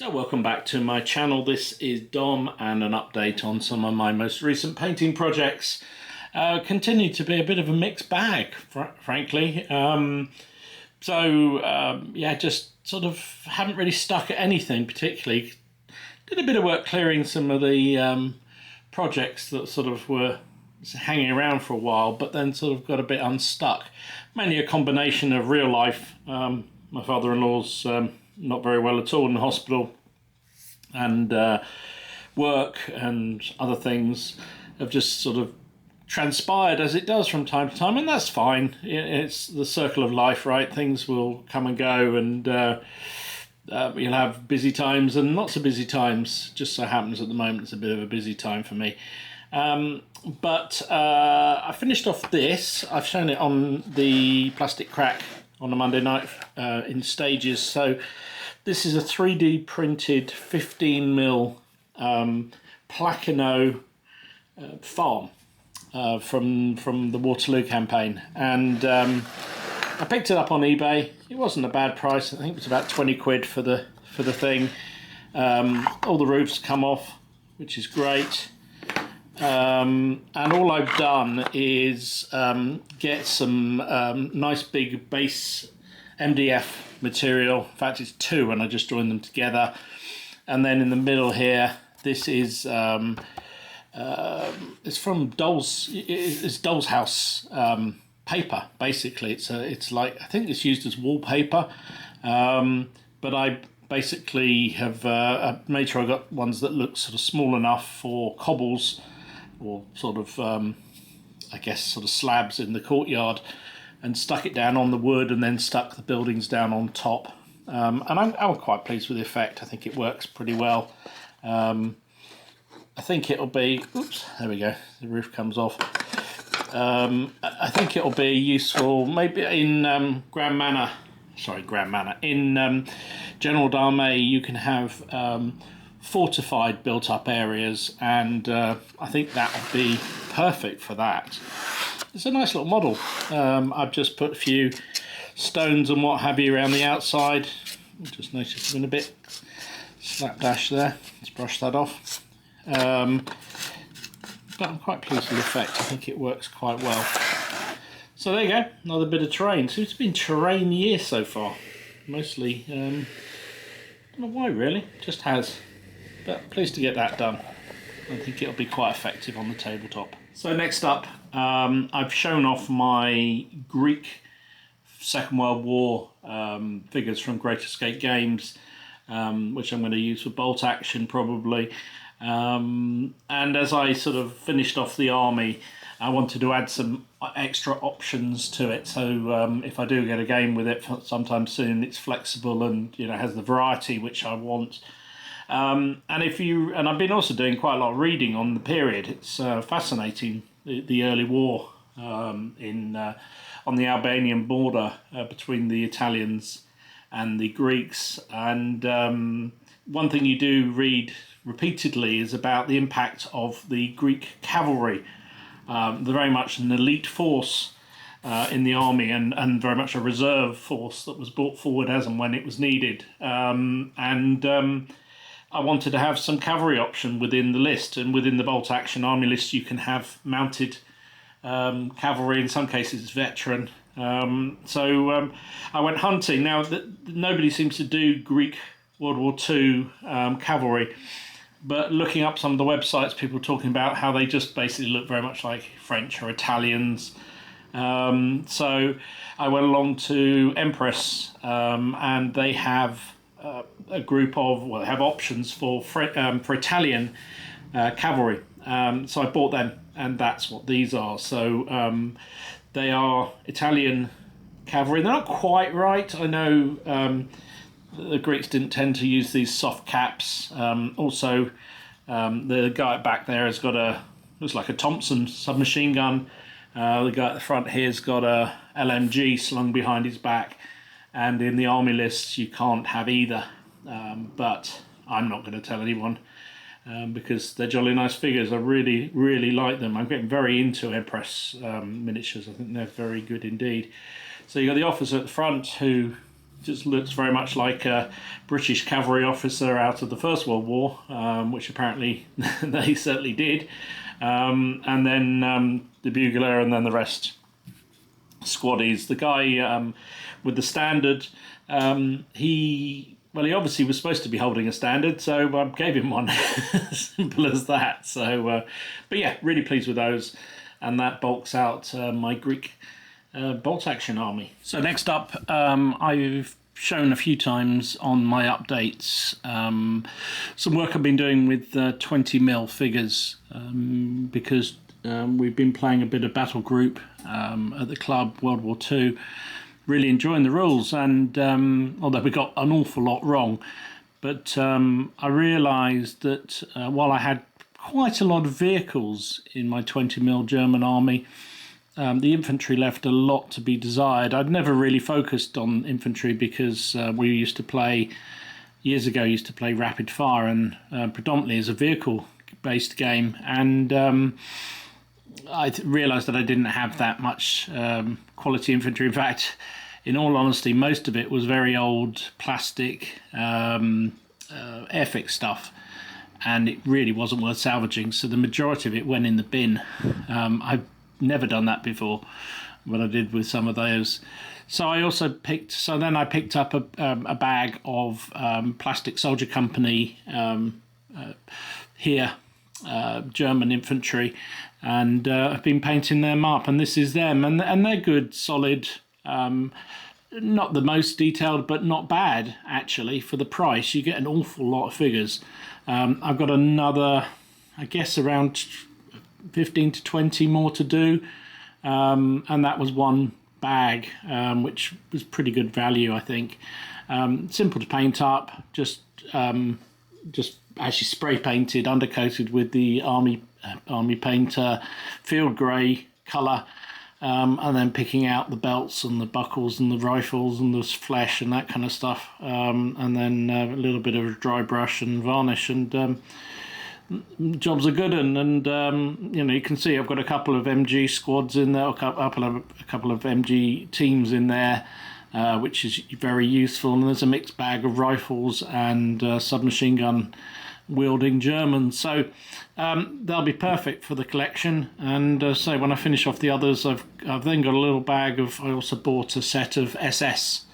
So welcome back to my channel. This is Dom and an update on some of my most recent painting projects. Continue to be a bit of a mixed bag, frankly. Yeah, just sort of haven't really stuck at anything particularly. Did a bit of work clearing some of the projects that sort of were hanging around for a while, but then sort of got a bit unstuck. Mainly a combination of real life. My father-in-law's not very well at all in the hospital, and work and other things have just sort of transpired as it does from time to time, and that's fine. It's the circle of life, right? Things will come and go, and you'll have busy times and not so busy times. Just so happens at the moment it's a bit of a busy time for me. I finished off this. I've shown it on the plastic crack on a Monday night in stages. So this is a 3D printed 15mm Platoon Farm from the Waterloo campaign, and I picked it up on eBay. It wasn't a bad price. I think it was about 20 quid for the thing. All the roofs come off, which is great. And all I've done is get some nice big base MDF material. In fact, it's two, and I just joined them together. And then in the middle here, this is it's from it's Doll's House paper. Basically, it's like, I think it's used as wallpaper, but I basically have made sure I got ones that look sort of small enough for cobbles, or sort of I guess sort of slabs in the courtyard, and stuck it down on the wood, and then stuck the buildings down on top. And I'm quite pleased with the effect. I think it works pretty well. I think it'll be, oops, there we go, the roof comes off. I think it'll be useful maybe in Grand Manor, in General D'Armée. You can have fortified built up areas, and I think that would be perfect for that. It's a nice little model. I've just put a few stones and what have you around the outside. Just noticed I'm in a bit slapdash there. Let's brush that off. But I'm quite pleased with the effect. I think it works quite well. So there you go, another bit of terrain. Seems to have been terrain year so far. Mostly, don't know why really, just has. But pleased to get that done. I think it'll be quite effective on the tabletop. So next up, I've shown off my Greek Second World War figures from Great Escape Games, which I'm going to use for bolt action probably. And as I sort of finished off the army, I wanted to add some extra options to it. So if I do get a game with it sometime soon, it's flexible and has the variety which I want. And I've been also doing quite a lot of reading on the period. It's fascinating, the early war on the Albanian border between the Italians and the Greeks. And one thing you do read repeatedly is about the impact of the Greek cavalry. They're very much an elite force in the army, and very much a reserve force that was brought forward as and when it was needed. I wanted to have some cavalry option within the list, and within the bolt action army list you can have mounted cavalry. In some cases it's veteran. I went hunting. Now nobody seems to do Greek World War II cavalry, but looking up some of the websites, people talking about how they just basically look very much like French or Italians. So I went along to Empress, and they have a group of, they have options for Italian cavalry. So I bought them, and that's what these are. So they are Italian cavalry. They're not quite right. I know the Greeks didn't tend to use these soft caps. Also, the guy back there has got looks like a Thompson submachine gun. The guy at the front here's got a LMG slung behind his back. And in the army lists, you can't have either. But I'm not going to tell anyone because they're jolly nice figures. I really, really like them. I'm getting very into Empress miniatures. I think they're very good indeed. So you've got the officer at the front who just looks very much like a British cavalry officer out of the First World War, which apparently they certainly did. And then the bugler, and then the rest squaddies. The guy with the standard, he obviously was supposed to be holding a standard, so I gave him one. Simple as that. So, but yeah, really pleased with those, and that bulks out my Greek bolt action army. So next up, I've shown a few times on my updates some work I've been doing with 20mm figures, because we've been playing a bit of battle group at the club, World War II, really enjoying the rules, and although we got an awful lot wrong, but I realised that while I had quite a lot of vehicles in my 20mm German army, the infantry left a lot to be desired. I'd never really focused on infantry because we used to play, years ago, rapid fire, and predominantly as a vehicle-based game, and I realised that I didn't have that much quality infantry. In fact, in all honesty, most of it was very old plastic airfix stuff, and it really wasn't worth salvaging, so the majority of it went in the bin. I've never done that before, but I did with some of those. So I picked up a bag of Plastic Soldier Company here, German infantry, and I've been painting them up, and this is them, and they're good, solid, not the most detailed, but not bad actually. For the price, you get an awful lot of figures. I've got another, I guess, around 15 to 20 more to do, and that was one bag, which was pretty good value, I think. Simple to paint up, just actually spray painted, undercoated with the army painter, field grey colour, and then picking out the belts and the buckles and the rifles and the flesh and that kind of stuff, and then a little bit of a dry brush and varnish, and jobs are good, and you can see I've got a couple of MG squads in there, a couple of MG teams in there, which is very useful, and there's a mixed bag of rifles and submachine gun wielding Germans, so they'll be perfect for the collection. And so when I finish off the others, I've then got a little bag of, I also bought a set of SS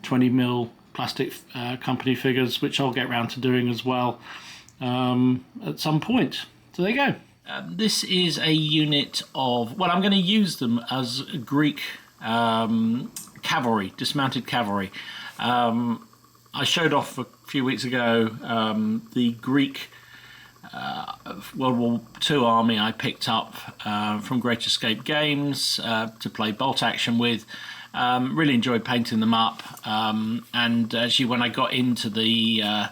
20mm plastic company figures, which I'll get round to doing as well at some point. So there you go. This is a unit of, well, I'm going to use them as Greek cavalry, dismounted cavalry. I showed off a few weeks ago the Greek World War II army I picked up from Great Escape Games to play bolt action with. Really enjoyed painting them up, and actually when I got into the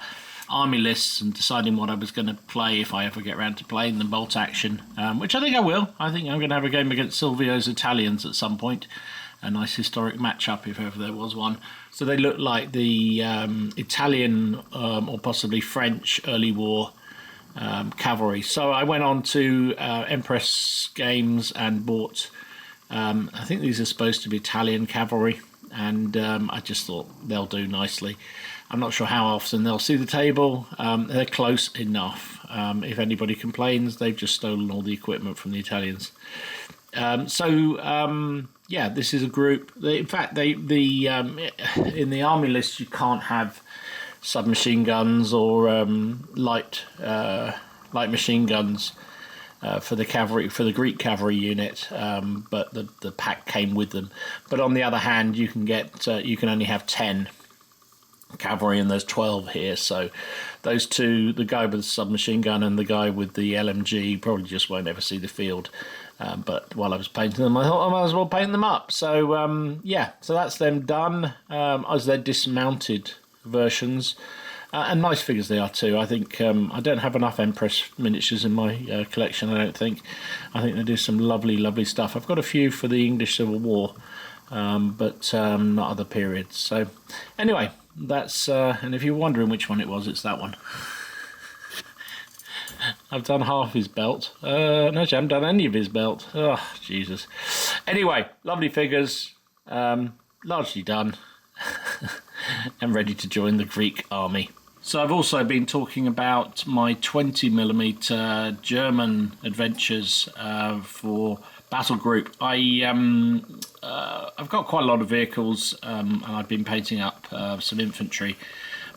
army lists and deciding what I was going to play, if I ever get around to playing the bolt action, which I think I will. I think I'm going to have a game against Silvio's Italians at some point. A nice historic matchup if ever there was one. So they look like the Italian or possibly French early war cavalry. So I went on to Empress Games and bought, I think these are supposed to be Italian cavalry, and I just thought they'll do nicely. I'm not sure how often they'll see the table. They're close enough. If anybody complains, they've just stolen all the equipment from the Italians. Yeah, this is a group. In fact, in the army list, you can't have submachine guns or light machine guns for the cavalry, for the Greek cavalry unit. But the pack came with them. But on the other hand, you can only have 10 cavalry, and there's 12 here. So those two, the guy with the submachine gun and the guy with the LMG, probably just won't ever see the field. But while I was painting them, I thought I might as well paint them up. So yeah, so that's them done as their dismounted versions, and nice figures they are too. I think I don't have enough Empress miniatures in my collection. I think they do some lovely stuff. I've got a few for the English Civil War, but not other periods. So anyway, that's and if you're wondering which one it was, it's that one. I've done half his belt. No, I haven't done any of his belt. Oh, Jesus. Anyway, lovely figures. Largely done. and ready to join the Greek army. So I've also been talking about my 20mm German adventures for Battle Group. I've got quite a lot of vehicles, and I've been painting up some infantry,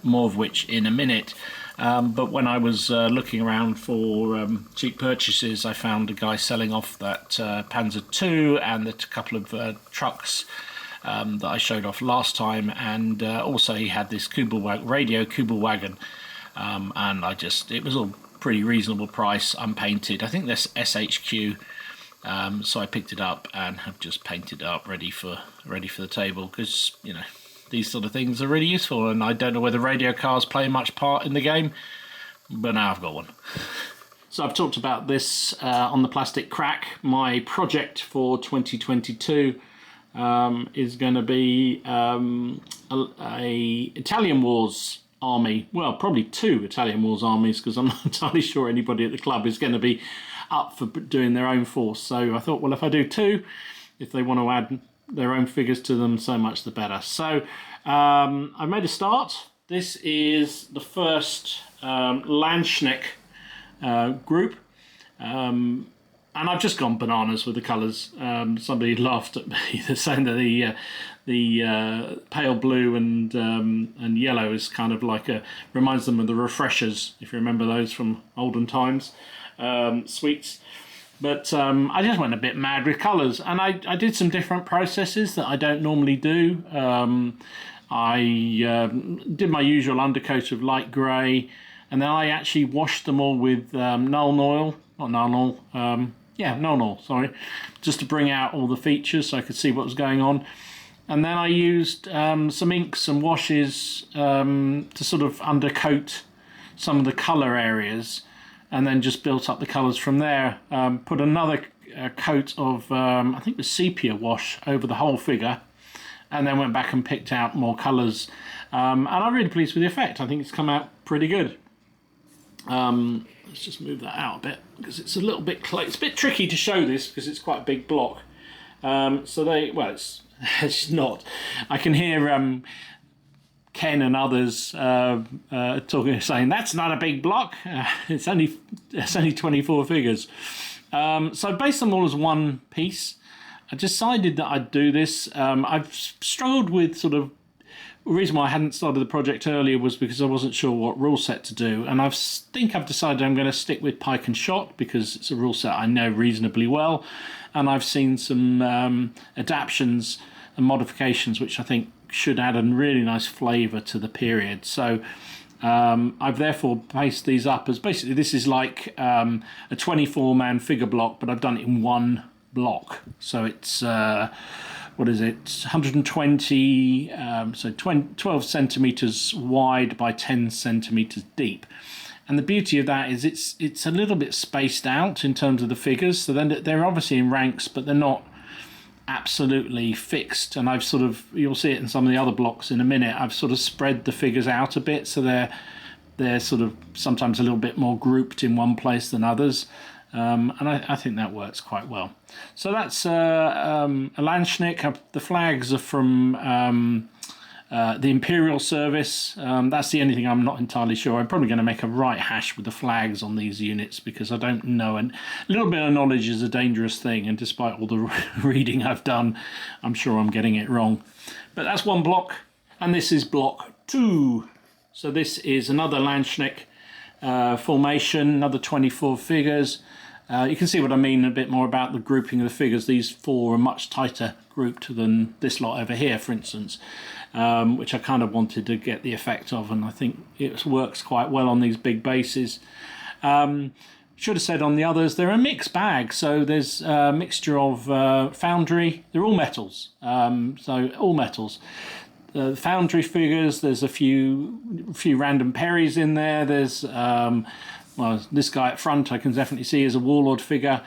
more of which in a minute. But when I was looking around for cheap purchases, I found a guy selling off that Panzer II and a couple of trucks that I showed off last time, and also he had this radio Kubelwagen, and it was all pretty reasonable price, unpainted. I think that's SHQ, so I picked it up and have just painted it up ready for the table, because these sort of things are really useful, and I don't know whether radio cars play much part in the game, but now I've got one. So I've talked about this on the Plastic Crack. My project for 2022 is going to be a Italian Wars army. Well, probably 2 Italian Wars armies, because I'm not entirely sure anybody at the club is going to be up for doing their own force. So I thought, well, if I do 2, if they want to add their own figures to them, so much the better. So I made a start. This is the first Lanshnek group. And I've just gone bananas with the colours. Somebody laughed at me. They're saying that the pale blue and yellow is kind of like reminds them of the refreshers, if you remember those from olden times, sweets. But I just went a bit mad with colours, and I did some different processes that I don't normally do. I did my usual undercoat of light grey, and then I actually washed them all with Nuln Oil, sorry, just to bring out all the features so I could see what was going on. And then I used some inks and washes to sort of undercoat some of the colour areas, and then just built up the colours from there. Put another coat of, I think it was sepia wash over the whole figure, and then went back and picked out more colours. And I'm really pleased with the effect. I think it's come out pretty good. Let's just move that out a bit, because it's a little bit it's a bit tricky to show this because it's quite a big block. It's not. I can hear Ken and others saying that's not a big block. It's only 24 figures. So based on all as one piece, I decided that I'd do this. I've struggled with the reason why I hadn't started the project earlier was because I wasn't sure what rule set to do, and I think I've decided I'm going to stick with Pike and Shot because it's a rule set I know reasonably well, and I've seen some adaptations and modifications which I think should add a really nice flavour to the period. So I've therefore paced these up as basically this is like a 24-man figure block, but I've done it in one block. So it's 120, 12 centimetres wide by 10 centimetres deep. And the beauty of that is it's a little bit spaced out in terms of the figures. So then they're obviously in ranks, but they're not absolutely fixed. And I've you'll see it in some of the other blocks in a minute, I've spread the figures out a bit, so they're sometimes a little bit more grouped in one place than others. And I think that works quite well. So that's a Lanshnek. The flags are from the Imperial Service. That's the only thing I'm not entirely sure. I'm probably going to make a right hash with the flags on these units because I don't know. And a little bit of knowledge is a dangerous thing, and despite all the reading I've done, I'm sure I'm getting it wrong. But that's one block, and this is block 2. So this is another Lanshnek formation, another 24 figures. You can see what I mean a bit more about the grouping of the figures. These 4 are much tighter grouped than this lot over here, for instance, which I kind of wanted to get the effect of, and I think it works quite well on these big bases. Should have said on the others, they're a mixed bag. So there's a mixture of foundry. They're all metals, so all metals. The foundry figures, there's a few random Perrys in there. There's well, this guy at front I can definitely see is a warlord figure.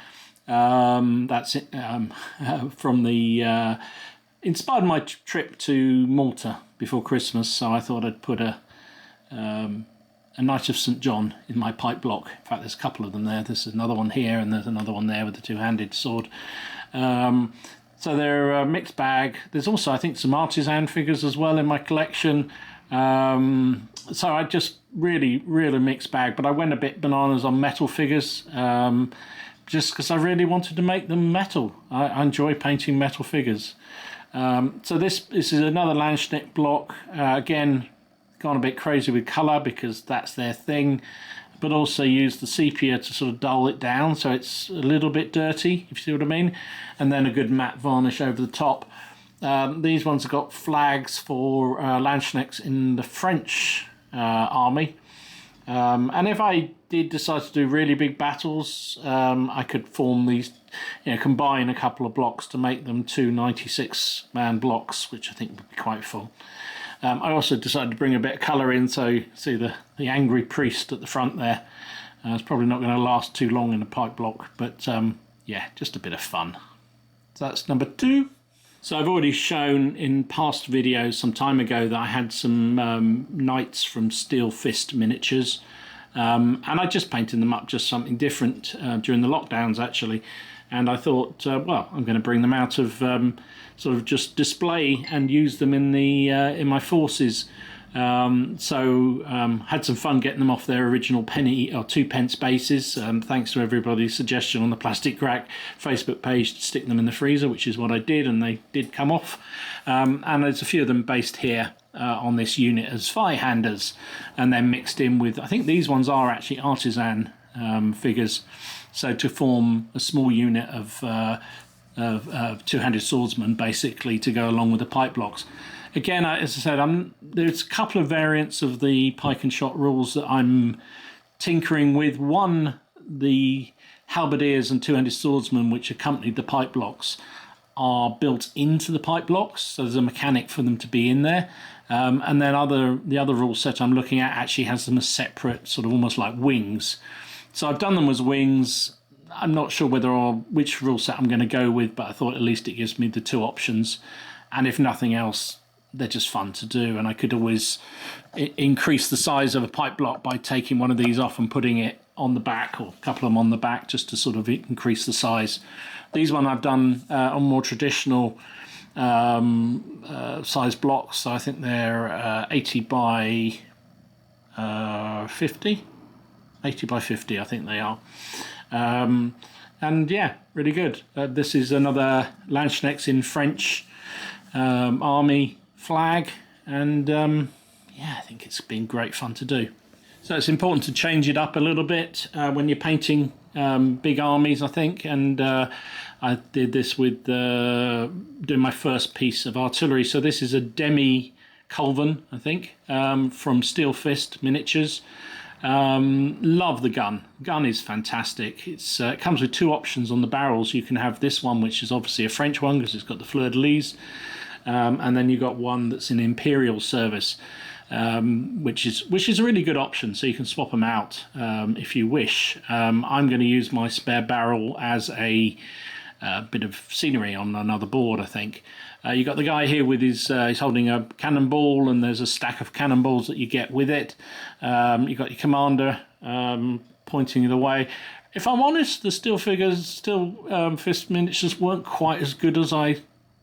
That's it, from the inspired my trip to Malta before Christmas, so I thought I'd put a Knight of St. John in my pipe block. In fact, there's a couple of them there. There's another one here, and there's another one there with the two-handed sword. So they're a mixed bag. There's also, I think, some artisan figures as well in my collection. So I just really mixed bag, but I went a bit bananas on metal figures, just because I really wanted to make them metal. I enjoy painting metal figures. So this is another Lanshnek block. Again, gone a bit crazy with colour because that's their thing, but also use the sepia to sort of dull it down so it's a little bit dirty, if you see what I mean, and then a good matte varnish over the top. These ones have got flags for Lanshneks in the French army, and if I did decide to do really big battles, I could form these, combine a couple of blocks to make them 2 96-man blocks, which I think would be quite full. I also decided to bring a bit of colour in, so you see the angry priest at the front there. It's probably not going to last too long in a pipe block, but yeah, just a bit of fun. So that's number 2. So I've already shown in past videos some time ago that I had some knights from Steel Fist miniatures, and I just painted them up just something different during the lockdowns actually, and I thought, well, I'm going to bring them out of sort of just display and use them in the in my forces. Had some fun getting them off their original penny or 2p bases, thanks to everybody's suggestion on the Plastic Crack Facebook page to stick them in the freezer, which is what I did, and they did come off. And there's a few of them based here on this unit as Firehanders, and then mixed in with, I think these ones are actually artisan figures, so to form a small unit of two-handed swordsmen basically to go along with the pipe blocks. Again, as I said, there's a couple of variants of the Pike and Shot rules that I'm tinkering with. One, the halberdiers and two-handed swordsmen which accompanied the pipe blocks are built into the pipe blocks, so there's a mechanic for them to be in there. And then the other rule set I'm looking at actually has them as separate, sort of almost like wings. So I've done them as wings. I'm not sure which rule set I'm going to go with, but I thought at least it gives me the 2 options. And if nothing else, they're just fun to do, and I could always increase the size of a pipe block by taking one of these off and putting it on the back, or a couple of them on the back, just to sort of increase the size. These one I've done on more traditional size blocks, so I think they're 80 by 50. 80 by 50, I think they are. And yeah, really good. This is another Lanshnek in French army flag, and yeah, I think it's been great fun to do. So it's important to change it up a little bit when you're painting big armies, I think, and I did this with doing my first piece of artillery. So this is a demi culverin, I think, from Steel Fist Miniatures. Love the gun. Gun is fantastic. It comes with 2 options on the barrels. You can have this one, which is obviously a French one because it's got the fleur-de-lis, and then you've got one that's in Imperial service, which is a really good option, so you can swap them out if you wish. I'm going to use my spare barrel as a bit of scenery on another board, I think. You got the guy here with his, he's holding a cannonball, and there's a stack of cannonballs that you get with it. You got your commander pointing the way. If I'm honest, the Steel Fist miniatures weren't quite as good as I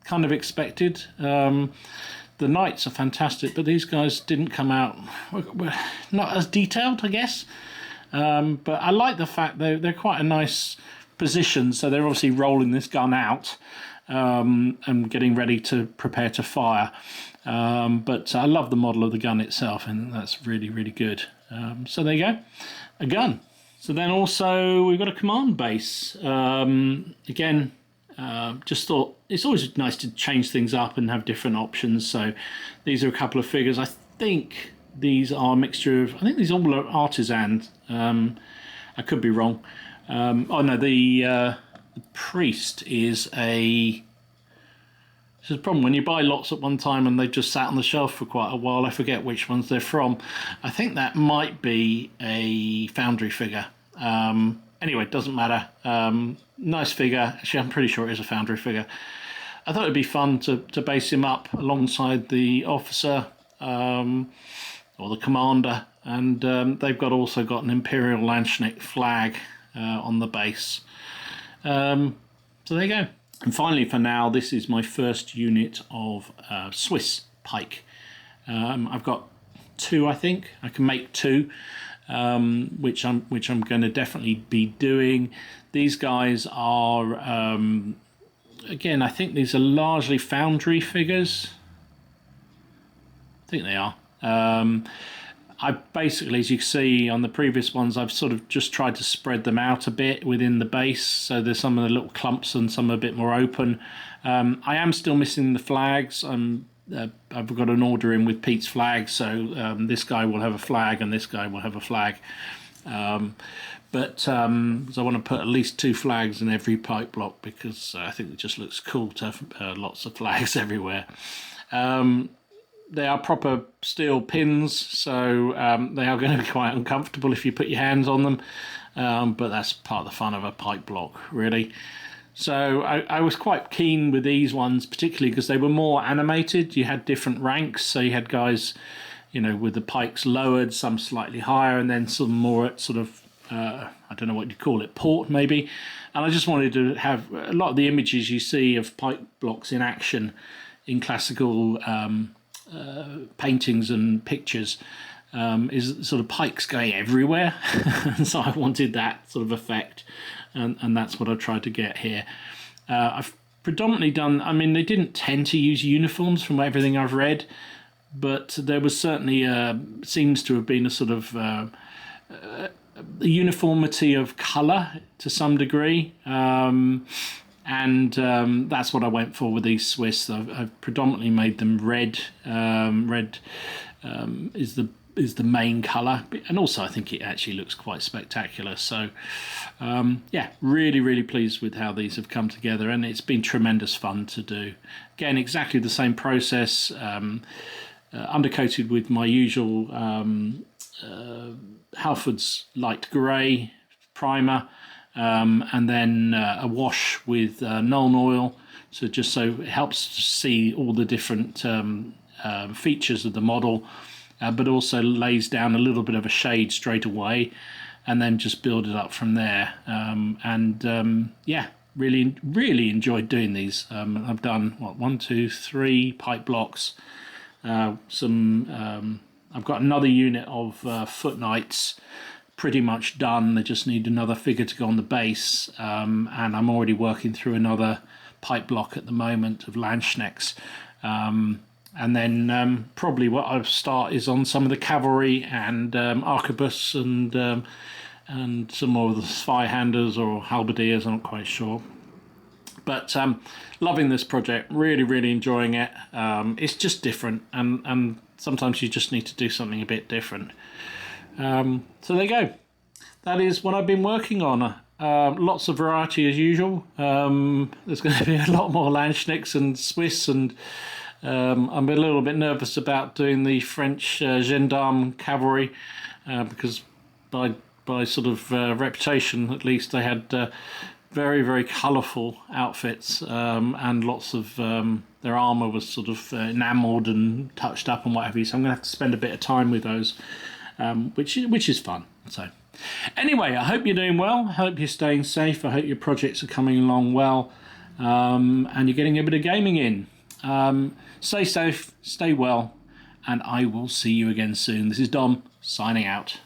kind of expected. The knights are fantastic, but these guys didn't come out not as detailed, I guess. But I like the fact they're quite a nice position, so they're obviously rolling this gun out and getting ready to prepare to fire. But I love the model of the gun itself, and that's really good. So there you go, a gun. So then also we've got a command base. Again, just thought it's always nice to change things up and have different options. So these are a couple of figures. I think these are a mixture of, I think these all are artisan. I could be wrong. Oh no, the priest is a... This is a problem when you buy lots at one time and they've just sat on the shelf for quite a while. I forget which ones they're from. I think that might be a Foundry figure. Anyway, it doesn't matter. Nice figure. Actually, I'm pretty sure it is a Foundry figure. I thought it'd be fun to base him up alongside the officer or the commander, and they've also got an Imperial Lanshnek flag on the base. So there you go. And finally, for now, this is my first unit of Swiss pike. I've got 2, I think. I can make 2, which I'm going to definitely be doing. These guys are, again, I think these are largely foundry figures. I think they are. I basically, as you can see on the previous ones, I've sort of just tried to spread them out a bit within the base. So there's some of the little clumps and some are a bit more open. I am still missing the flags. I've got an order in with Pete's flag, so this guy will have a flag and this guy will have a flag. So I want to put at least 2 flags in every pike block, because I think it just looks cool to have lots of flags everywhere. They are proper steel pins, so they are going to be quite uncomfortable if you put your hands on them, but that's part of the fun of a pike block, really. So I was quite keen with these ones, particularly because they were more animated. You had different ranks, so you had guys, you know, with the pikes lowered, some slightly higher, and then some more at sort of, I don't know what you'd call it, port maybe. And I just wanted to have a lot of the images you see of pike blocks in action in classical paintings and pictures is sort of pikes going everywhere. So I wanted that sort of effect, and that's what I tried to get here. I've predominantly done, I mean, they didn't tend to use uniforms from everything I've read, but there was certainly seems to have been a sort of the uniformity of colour to some degree, and that's what I went for with these Swiss. I've predominantly made them red. Red is the main colour, and also I think it actually looks quite spectacular. So yeah, really pleased with how these have come together, and it's been tremendous fun to do. Again, exactly the same process, undercoated with my usual Halford's light grey primer, and then a wash with Nuln oil, so just so it helps to see all the different features of the model, but also lays down a little bit of a shade straight away, and then just build it up from there. Yeah, really enjoyed doing these. I've done what, 1, 2, 3 pipe blocks. I've got another unit of foot knights pretty much done. They just need another figure to go on the base, and I'm already working through another pipe block at the moment of Lanshneks. And then probably what I'll start is on some of the cavalry and arquebus and some more of the Zweihanders or halberdiers, I'm not quite sure. But loving this project, really enjoying it. It's just different, and sometimes you just need to do something a bit different. So there you go. That is what I've been working on. Lots of variety as usual. There's going to be a lot more Lanshneks and Swiss, and I'm a little bit nervous about doing the French gendarme cavalry, because by sort of reputation, at least, they had very colourful outfits, and lots of their armour was sort of enamelled and touched up and what have you. So I'm going to have to spend a bit of time with those, which is fun. So anyway, I hope you're doing well. I hope you're staying safe. I hope your projects are coming along well, and you're getting a bit of gaming in. Stay safe, stay well, and I will see you again soon. This is Dom, signing out.